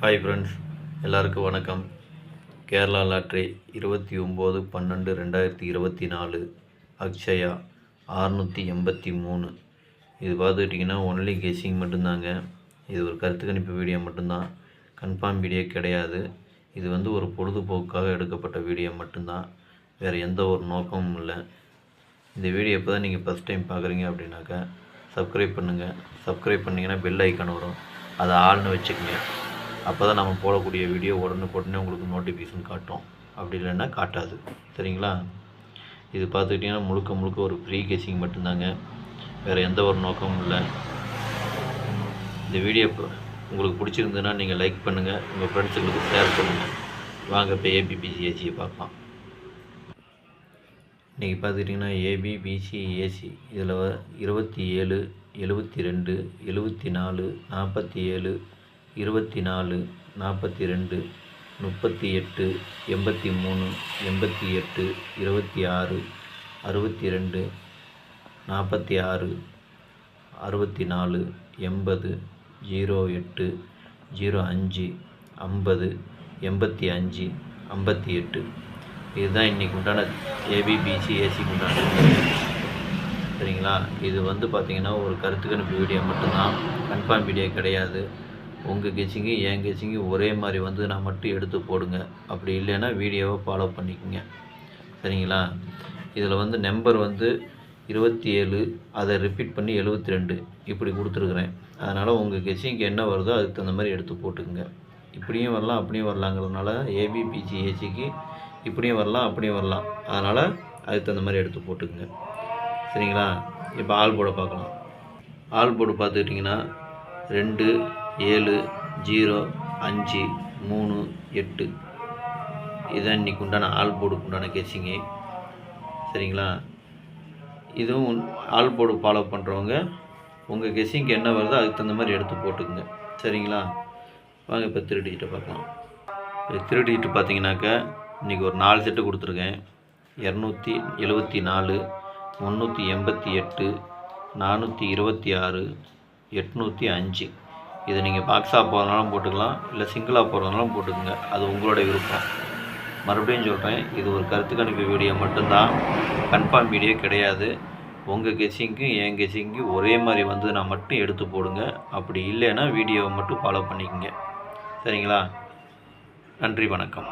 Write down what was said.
Hi friends, எல்லாருக்கும் வணக்கம். Kerala lottery 29/12/2024 Akshaya 683. இது பார்த்துக்கிட்டிங்கன்னா ஒன்லி கெஸ்ஸிங் மட்டும்தாங்க. இது ஒரு கருத்து கணிப்பு வீடியோ மட்டும்தான், கன்ஃபார்ம் வீடியோ கிடையாது. இது ஒரு பொழுதுபோக்காக எடுக்கப்பட்ட வீடியோ மட்டும்தான், வேறு எந்த ஒரு நோக்கமும் இல்லை. இந்த வீடியோ இப்போ தான் நீங்கள் ஃபஸ்ட் டைம் பார்க்குறீங்க அப்படின்னாக்கா சப்ஸ்கிரைப் பண்ணுங்கள். சப்ஸ்கிரைப் பண்ணிங்கன்னா பெல் ஐக்கான் வரும், அதை ஆள்னு வச்சுக்கோங்க. அப்போ தான் நம்ம போடக்கூடிய வீடியோ உடனே உங்களுக்கு நோட்டிஃபிகேஷன் காட்டும். அப்படி இல்லைன்னா காட்டாது, சரிங்களா? இது பார்த்துக்கிட்டிங்கன்னா முழுக்க ஒரு ஃப்ரீ கெஸ்ஸிங் மட்டும்தாங்க, வேறு எந்த ஒரு நோக்கமும் இல்லை. இந்த வீடியோ உங்களுக்கு பிடிச்சிருந்ததுன்னா நீங்கள் லைக் பண்ணுங்கள், உங்கள் ஃப்ரெண்ட்ஸுங்களுக்கு ஷேர் பண்ணுங்கள். வாங்க இப்போ ஏபிபிசிஏசியை பார்க்கலாம். இன்றைக்கி பார்த்துக்கிட்டிங்கன்னா ஏபிபிசிஏசி இதில் 27, 72, 74, 47, 24, 42, 38, 83, 88, 26, 62, 46, 64, 80, 08, 05, 50, 85, 58. இதுதான் இன்றைக்கி உண்டான ஏபிபிசிஏசிக்கு உண்டான, சரிங்களா? இது பார்த்திங்கன்னா ஒரு கருத்து கணிப்பு வீடியோ மட்டும்தான், கன்ஃபார்ம் வீடியோ கிடையாது. உங்கள் கெஸ்ஸிங்கு என் கெஸ்ஸிங்கு ஒரே மாதிரி நான் மட்டும் எடுத்து போடுங்க. அப்படி இல்லைன்னா வீடியோவை ஃபாலோ பண்ணிக்கோங்க, சரிங்களா? இதில் நம்பர் 27, அதை ரிப்பீட் பண்ணி 72 இப்படி கொடுத்துருக்குறேன். அதனால் உங்கள் கெஸ்ஸிங்க்கு என்ன வருதோ அதுக்கு தகுந்த மாதிரி எடுத்து போட்டுக்குங்க. இப்படியும் வரலாம் அப்படியும் வரலாங்கிறதுனால ஏபிபிசிஏசிக்கு இப்படியும் வரலாம் அப்படியும் வரலாம், அதனால் அதுக்கு தகுந்த மாதிரி எடுத்து போட்டுக்குங்க, சரிங்களா? இப்போ ஆல் போர்டை பார்க்கலாம். ஆல் போர்டு பார்த்துக்கிட்டிங்கன்னா 2, 7, 0, 5, 3, 8. இதுதான் இன்றைக்கி உண்டான ஆல் போர்டுக்கு உண்டான கெஸ்ஸிங்கு, சரிங்களா? இதுவும் ஆல் போர்டு ஃபாலோ பண்ணுறவங்க உங்கள் கெஸ்ஸிங்க்கு என்ன வருதோ அதுக்கு தகுந்த மாதிரி எடுத்து போட்டுக்குங்க, சரிங்களா? வாங்க இப்போ 3 டிஜிட்டை பார்க்கலாம். 3 டிஜிட்டு பார்த்தீங்கன்னாக்கா இன்றைக்கி ஒரு 4 செட்டு கொடுத்துருக்கேன். 274, 388, 426, 805. இதை நீங்கள் பாக்ஸாக போகிறதுனாலும் போட்டுக்கலாம், இல்லை சிங்கிளாக போகிறதுனாலும் போட்டுக்கோங்க, அது உங்களோட விருப்பம். மறுபடியும் சொல்கிறேன், இது ஒரு கருத்து கணிப்பு வீடியோ மட்டும்தான், கன்ஃபார்ம் வீடியோ கிடையாது. உங்கள் கெஸ்ஸிங்க்கு என் கெஸ்ஸிங்க்கு ஒரே மாதிரி நான் மட்டும் எடுத்து போடுங்க. அப்படி இல்லைன்னா வீடியோவை மட்டும் ஃபாலோ பண்ணிக்கோங்க, சரிங்களா? நன்றி, வணக்கம்.